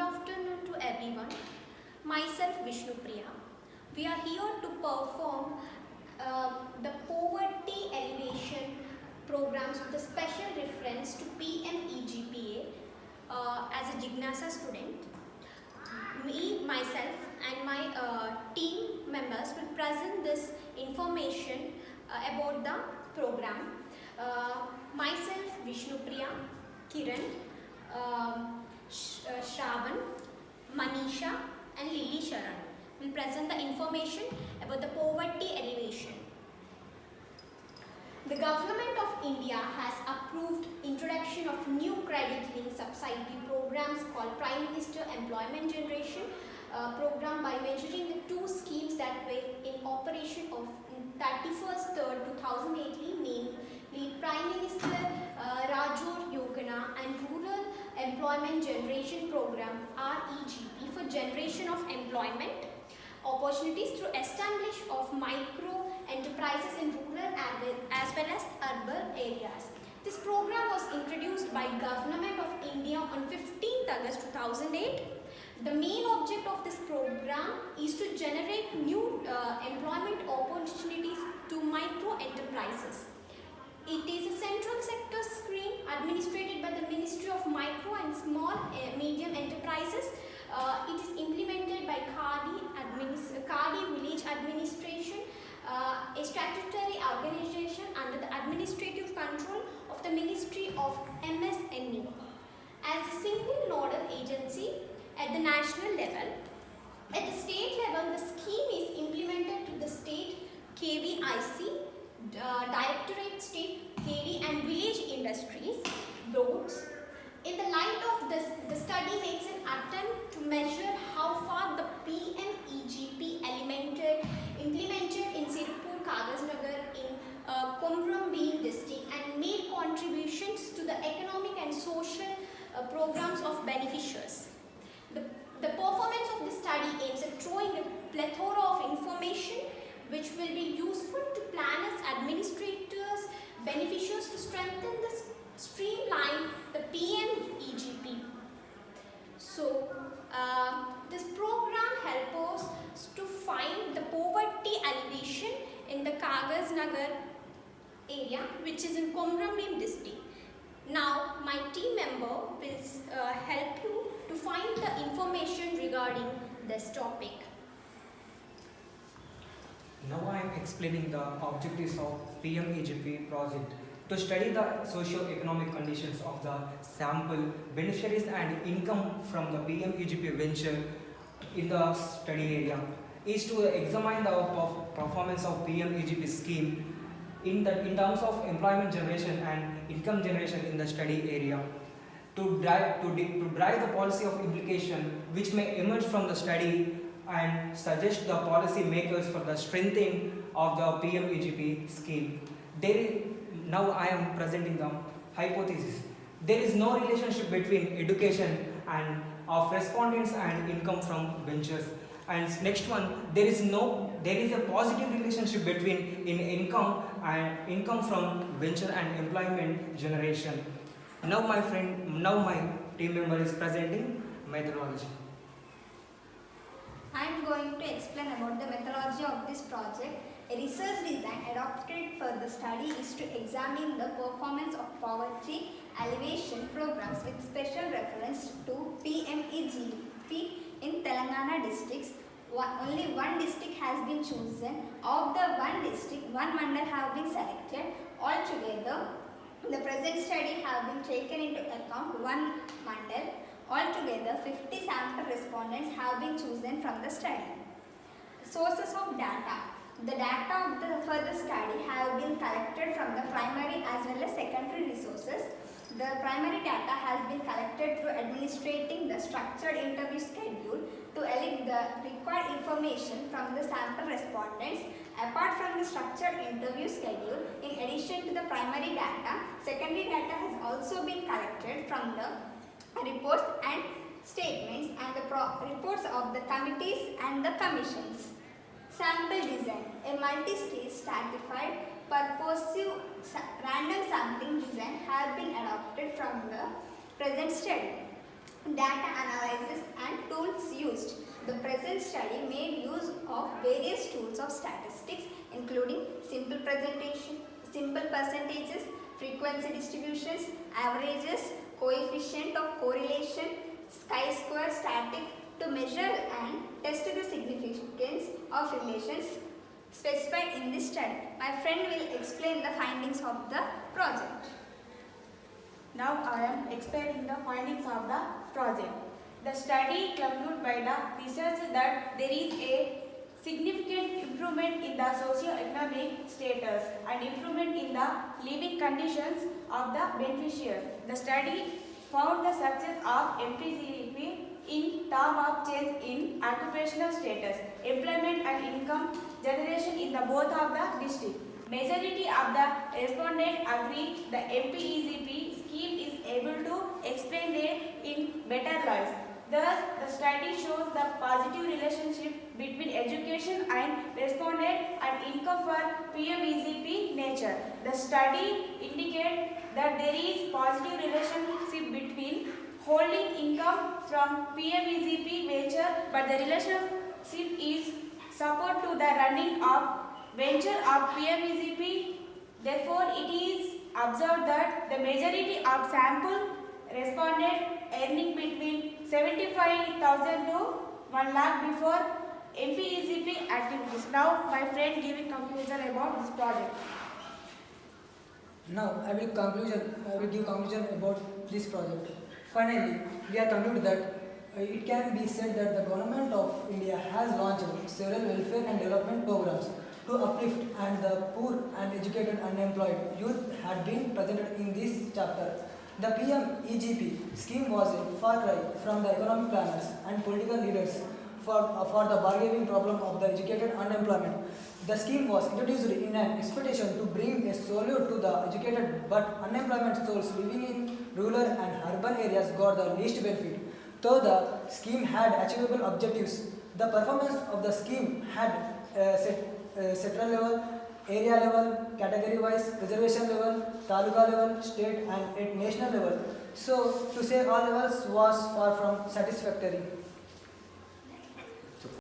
afternoon to everyone. Myself Vishnu Priya. We are here to perform the poverty elevation programs with a special reference to PMEGPA as a Jignasa student. Me, myself and my team members will present this information about the program. Myself Vishnu Priya, Kiran, Shravan, Manisha and Lily Sharan will present the information about the poverty elevation. The Government of India has approved introduction of new credit-linked subsidy programs called Prime Minister Employment Generation program by measuring the two schemes that were in operation of 31st 3rd 2018, namely Prime Minister Rajor Yojana and Rural Employment Generation Program REGP for generation of employment opportunities through establishment of micro enterprises in rural as well as urban areas. This program was introduced by Government of India on 15th August 2008. The main object of this program is to generate new employment opportunities to micro enterprises. It is a central sector scheme administered by the Ministry of Micro and Small Medium Enterprises. It is implemented by Khadi Village Administration, a statutory organization under the administrative control of the Ministry of MSME. As a single nodal agency at the national level, at the state level, the scheme is implemented to the state KVIC, Directorate State KD and Village Industries boards. In the light of this, the study makes an attempt to measure how far the PMEGP implemented in Sirpur, Kagasnagar in Komram district and made contributions to the economic and social programs of beneficiaries. The performance of the study aims at throwing a plethora of information which will be useful to planners, administrators, beneficiaries to strengthen the streamline the PMEGP. So, this program helps us to find the poverty elevation in the Kagasnagar area, which is in Komram district. Now, my team member will help you to find the information regarding this topic. Now I am explaining the objectives of PMEGP project to study the socio-economic conditions of the sample beneficiaries and income from the PMEGP venture in the study area is to examine the performance of PMEGP scheme in terms of employment generation and income generation in the study area, to drive the policy of implication which may emerge from the study and suggest the policy makers for the strengthening of the PMEGP scheme. Now I am presenting the hypothesis. There is no relationship between education and of respondents and income from ventures. And next one, there is a positive relationship between income from venture and employment generation. Now my team member is presenting methodology. I am going to explain about the methodology of this project. A research design adopted for the study is to examine the performance of poverty elevation programs with special reference to PMEGP in Telangana districts. Only one district has been chosen. Of the one district, one mandal have been selected. Altogether, the present study have been taken into account one mandal. Altogether, 50 sample respondents have been chosen from the study. Sources of data. The data for the study have been collected from the primary as well as secondary resources. The primary data has been collected through administrating the structured interview schedule to elect the required information from the sample respondents. Apart from the structured interview schedule, in addition to the primary data, secondary data has also been collected from the reports and statements and the reports of the committees and the commissions. Sample design. A multi-stage stratified purposive random sampling design have been adopted from the present study. data analysis and tools used. The present study made use of various tools of statistics including simple presentation, simple percentages, frequency distributions, averages, coefficient of correlation, chi-square static to measure and test the significance of relations specified in this study. My friend will explain the findings of the project. Now I am explaining the findings of the project. The study concluded by the research that there is a significant improvement in the socio-economic status and improvement in the living conditions of the beneficiaries. The study found the success of MPGP in terms of change in occupational status, employment and income generation in the both of the district. Majority of the respondents agree the MPEGP scheme is able to explain it in better lives. Thus, the study shows the positive relationship between education and respondent and income for PMEGP nature. The study indicates that there is positive relationship between holding income from PMEGP venture, but the relationship is support to the running of venture of PMEGP. Therefore, it is observed that the majority of sample responded earning between 75,000 to 1 lakh before MPEGP activities. Now, my friend giving conclusion about this project. Now I will give conclusion about this project. Finally, we are concluded that it can be said that the government of India has launched several welfare and development programs to uplift and the poor and educated unemployed youth had been presented in this chapter. The PMEGP scheme was a far cry from the economic planners and political leaders for the bargaining problem of the educated unemployment. The scheme was introduced in an expectation to bring a solution to the educated but unemployment souls living in rural and urban areas got the least benefit. Though the scheme had achievable objectives, the performance of the scheme had sectoral level, area level, category wise, reservation level, taluka level, state and at national level. So to say all levels was far from satisfactory.